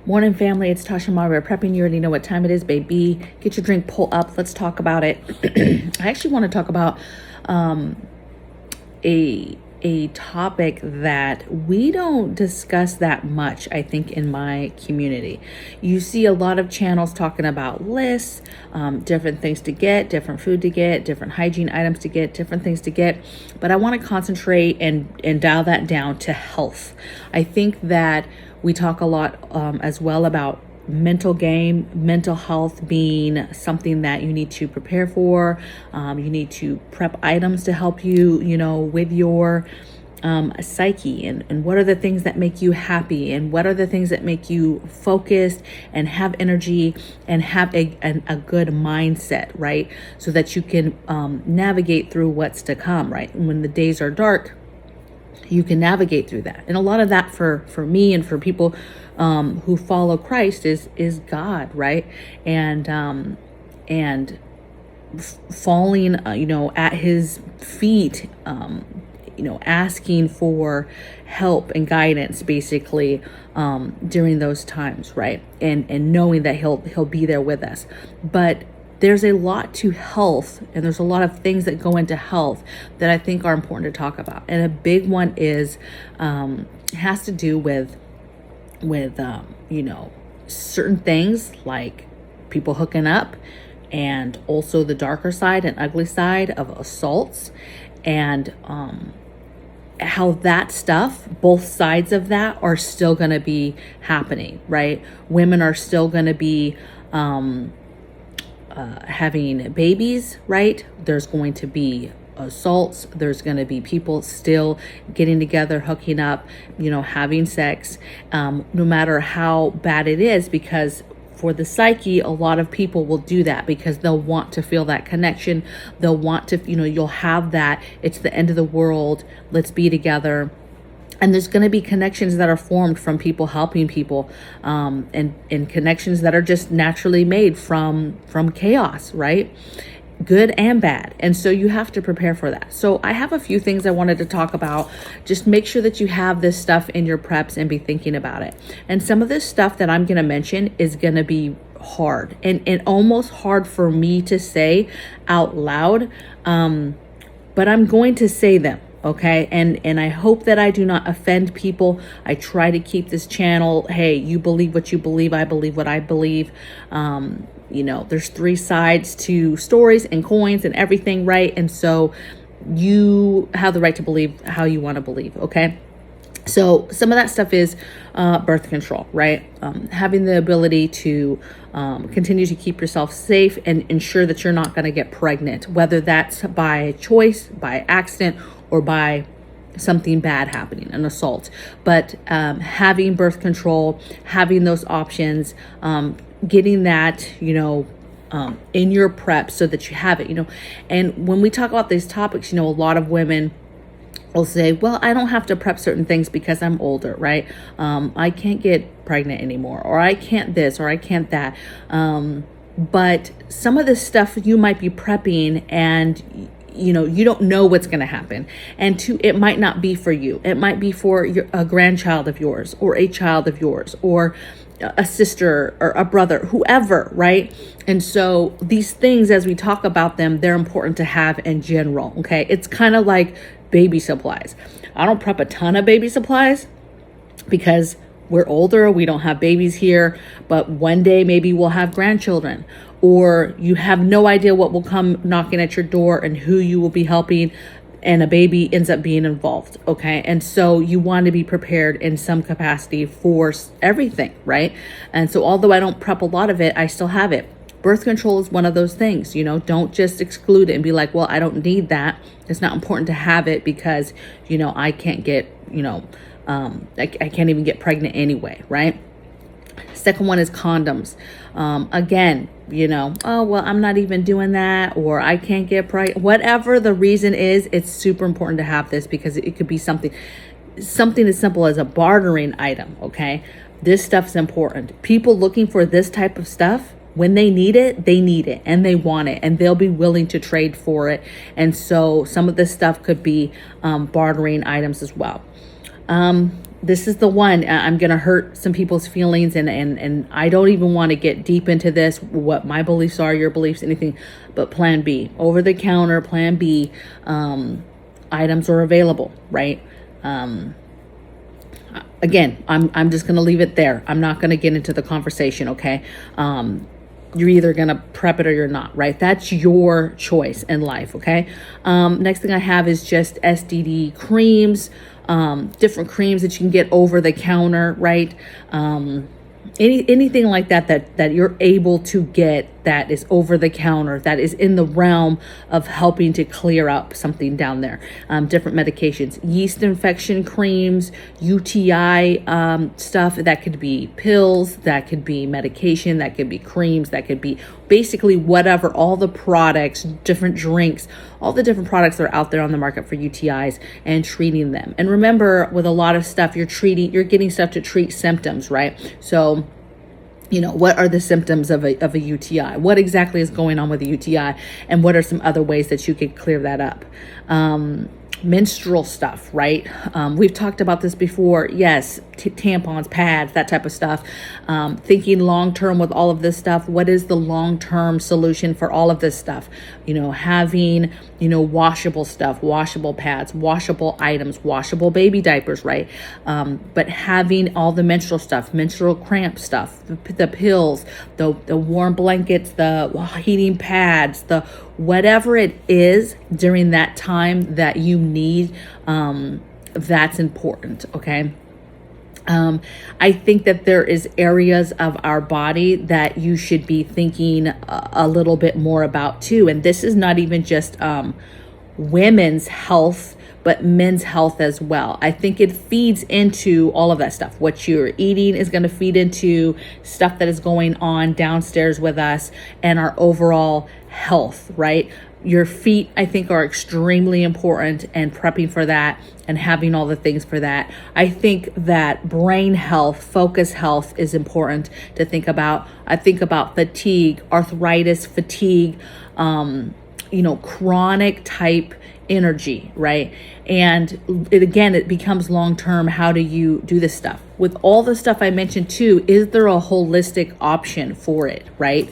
Morning, family. It's Tasha Mara prepping. You already know what time it is, baby. Get your drink, pull up. Let's talk about it. I actually want to talk about a topic that we don't discuss that much, I think, in my community. You see a lot of channels talking about lists, different things to get, different food to get, different hygiene items to get, different things to get. But I want to concentrate and dial that down to health. I think that we talk a lot as well about mental health being something that you need to prepare for. You need to prep items to help you, with your psyche and what are the things that make you happy and what are the things that make you focused and have energy and have a good mindset, right? So that you can navigate through what's to come, right? And when the days are dark, you can navigate through that. And a lot of that for me and for people who follow Christ is God, right? And falling, at his feet, asking for help and guidance, basically, during those times, right? And knowing that he'll be there with us. But there's a lot to health, and there's a lot of things that go into health that I think are important to talk about. And a big one is has to do with certain things like people hooking up, and also the darker side and ugly side of assaults, and how that stuff, both sides of that, are still going to be happening, right? Women are still going to be having babies, right? There's going to be assaults. There's going to be people still getting together, hooking up, having sex, no matter how bad it is, because for the psyche, a lot of people will do that because they'll want to feel that connection. They'll want to, you'll have that. It's the end of the world. Let's be together. And there's going to be connections that are formed from people helping people, and connections that are just naturally made from chaos, right? Good and bad. And so you have to prepare for that. So I have a few things I wanted to talk about. Just make sure that you have this stuff in your preps and be thinking about it. And some of this stuff that I'm going to mention is going to be hard and almost hard for me to say out loud. But I'm going to say them. Okay. And I hope that I do not offend people. I try to keep this channel. Hey, you believe what you believe. I believe what I believe. There's three sides to stories and coins and everything, right? And so you have the right to believe how you want to believe. Okay. So some of that stuff is birth control, right? Having the ability to continue to keep yourself safe and ensure that you're not going to get pregnant, whether that's by choice, by accident, or by something bad happening, an assault. But having birth control, having those options, getting that, in your prep so that you have it, And when we talk about these topics, a lot of women will say, well, I don't have to prep certain things because I'm older, right? I can't get pregnant anymore, or I can't this, or I can't that. But some of this stuff you might be prepping and you don't know what's going to happen. And two, it might not be for you. It might be for a grandchild of yours, or a child of yours, or a sister or a brother, whoever, right? And so these things, as we talk about them, they're important to have in general. Okay. It's kind of like baby supplies. I don't prep a ton of baby supplies because we're older. We don't have babies here, but one day maybe we'll have grandchildren, or you have no idea what will come knocking at your door and who you will be helping, and a baby ends up being involved. Okay. And so you want to be prepared in some capacity for everything, right? And so although I don't prep a lot of it, I still have it. Birth control is one of those things, don't just exclude it and be like, well, I don't need that. It's not important to have it because, I can't get, I can't even get pregnant anyway, right? Second one is condoms. Again, oh, well, I'm not even doing that, or I can't get pregnant. Whatever the reason is, it's super important to have this because it could be something as simple as a bartering item, okay? This stuff's important. People looking for this type of stuff, when they need it and they want it, and they'll be willing to trade for it. And so some of this stuff could be bartering items as well. this is the one. I'm going to hurt some people's feelings, and I don't even want to get deep into this, what my beliefs are, your beliefs, anything, but Plan B, over the counter, Plan B, items are available, right? Again, I'm just going to leave it there. I'm not going to get into the conversation, okay? You're either going to prep it or you're not, right? That's your choice in life, okay? Next thing I have is just STD creams, different creams that you can get over the counter, right? Anything like that you're able to get that is over the counter, that is in the realm of helping to clear up something down there. Different medications, yeast infection creams, UTI stuff, that could be pills, that could be medication, that could be creams, that could be basically whatever, all the products, different drinks, all the different products that are out there on the market for UTIs and treating them. And remember, with a lot of stuff, you're getting stuff to treat symptoms, right? So, what are the symptoms of a UTI? What exactly is going on with a UTI? And what are some other ways that you could clear that up? Menstrual stuff, right? We've talked about this before. Yes, tampons, pads, that type of stuff. Thinking long-term with all of this stuff. What is the long-term solution for all of this stuff? Having, washable stuff, washable pads, washable items, washable baby diapers, right? But having all the menstrual stuff, menstrual cramp stuff, the pills, the warm blankets, the heating pads, the whatever it is during that time that you need, that's important, okay? I think that there is areas of our body that you should be thinking a little bit more about too. And this is not even just women's health, but men's health as well. I think it feeds into all of that stuff. What you're eating is going to feed into stuff that is going on downstairs with us and our overall health, right? Your feet, I think, are extremely important, and prepping for that and having all the things for that. I think that brain health, focus health is important to think about. I think about fatigue, arthritis, fatigue, chronic type energy, right? And it becomes long-term. How do you do this stuff? With all the stuff I mentioned too, is there a holistic option for it, right?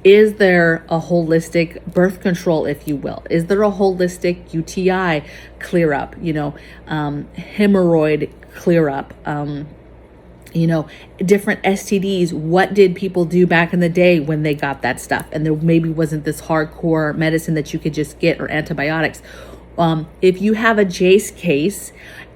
Is there a holistic birth control, if you will? Is there a holistic UTI clear up, hemorrhoid clear up, different STDs? What did people do back in the day when they got that stuff? And there maybe wasn't this hardcore medicine that you could just get, or antibiotics. If you have a JASE case,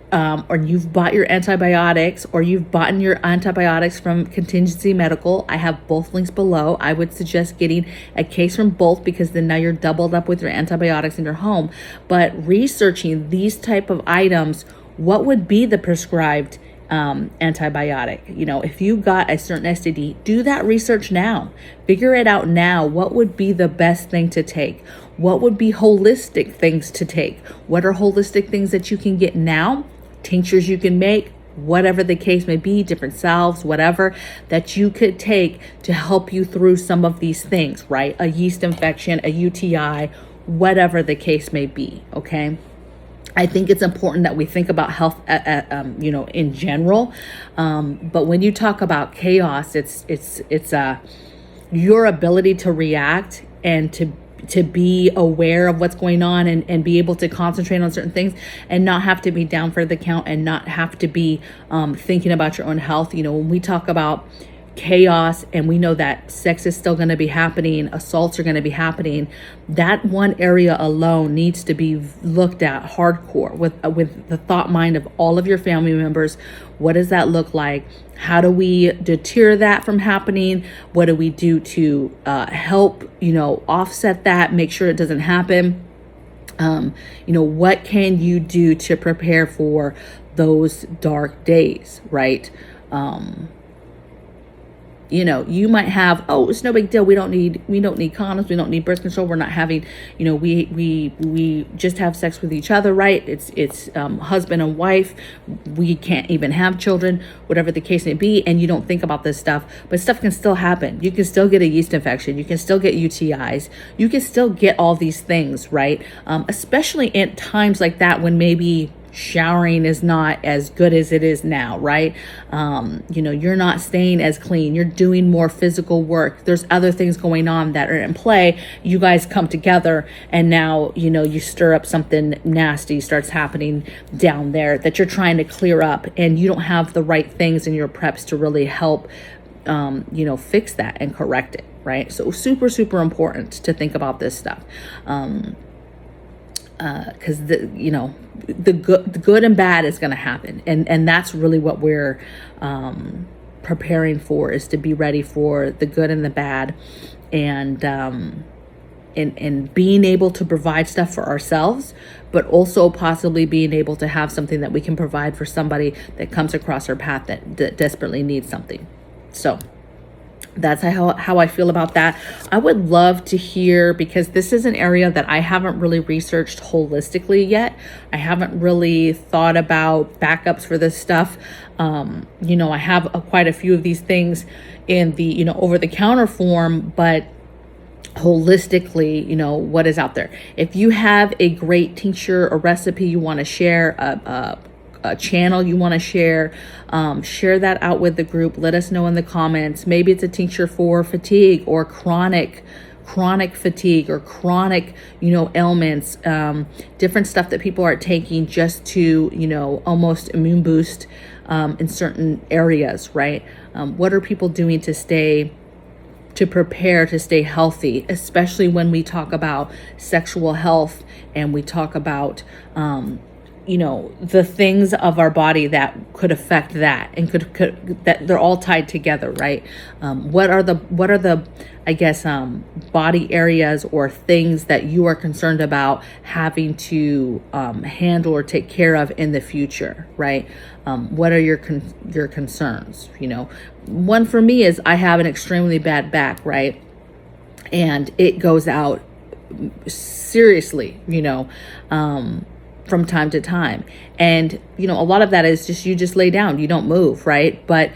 or you've bought your antibiotics, or you've bought your antibiotics from Contingency Medical, I have both links below. I would suggest getting a case from both, because then now you're doubled up with your antibiotics in your home. But researching these type of items, what would be the prescribed antibiotic? If you got a certain STD, do that research now. Figure it out now. What would be the best thing to take? What would be holistic things to take? What are holistic things that you can get now? Tinctures you can make, whatever the case may be, different salves, whatever that you could take to help you through some of these things, right? A yeast infection, a UTI, whatever the case may be, okay? I think it's important that we think about health, in general. But when you talk about chaos, it's your ability to react and to be aware of what's going on, and be able to concentrate on certain things, and not have to be down for the count, and not have to be thinking about your own health. When we talk about chaos, and we know that sex is still going to be happening, assaults are going to be happening, that one area alone needs to be looked at hardcore with the thought mind of all of your family members. What does that look like? How do we deter that from happening? What do we do to help, offset that, make sure it doesn't happen? What can you do to prepare for those dark days, right? You might have, it's no big deal. We don't need condoms. We don't need birth control. We're not having, we just have sex with each other, right? It's husband and wife. We can't even have children, whatever the case may be. And you don't think about this stuff, but stuff can still happen. You can still get a yeast infection. You can still get UTIs. You can still get all these things, right? Especially in times like that, when maybe Showering is not as good as it is now, right? You know, you're not staying as clean. You're doing more physical work. There's other things going on that are in play. You guys come together and now, you know, you stir up something nasty starts happening down there that you're trying to clear up, and you don't have the right things in your preps to really help, you know, fix that and correct it, right? So super, super important to think about this stuff. Because you know, the good and bad is going to happen, and that's really what we're preparing for, is to be ready for the good and the bad, and being able to provide stuff for ourselves, but also possibly being able to have something that we can provide for somebody that comes across our path that desperately needs something. So that's how I feel about that. I would love to hear, because this is an area that I haven't really researched holistically yet. I haven't really thought about backups for this stuff. You know, I have quite a few of these things in the, you know, over-the-counter form, but holistically, you know, what is out there. If you have a great tincture, a recipe you want to share, a channel you want to share that out with the group. Let us know in the comments. Maybe it's a tincture for fatigue or chronic fatigue or chronic, you know, ailments, different stuff that people are taking just to, you know, almost immune boost in certain areas, right? What are people doing to prepare to stay healthy, especially when we talk about sexual health and we talk about you know, the things of our body that could affect that, and could that they're all tied together, right? What are the I guess body areas or things that you are concerned about having to handle or take care of in the future, right? What are your concerns? You know, one for me is I have an extremely bad back, right? And it goes out seriously, you know, from time to time. And, you know, a lot of that is just, you just lay down, you don't move, right? But,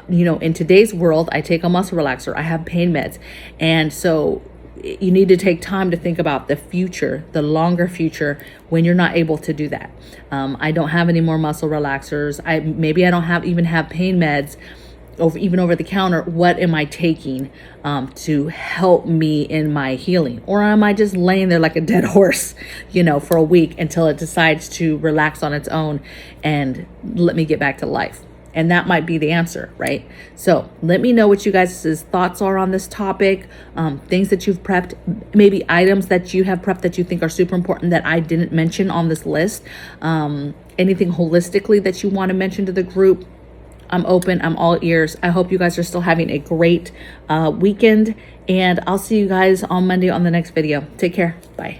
you know, in today's world, I take a muscle relaxer, I have pain meds. And so you need to take time to think about the future, the longer future, when you're not able to do that. I don't have any more muscle relaxers. Maybe I don't even have pain meds over the counter. What am I taking to help me in my healing? Or am I just laying there like a dead horse, you know, for a week until it decides to relax on its own and let me get back to life? And that might be the answer, right? So let me know what you guys' thoughts are on this topic, things that you've prepped, maybe items that you have prepped that you think are super important that I didn't mention on this list, anything holistically that you want to mention to the group. I'm open. I'm all ears. I hope you guys are still having a great weekend, and I'll see you guys on Monday on the next video. Take care. Bye.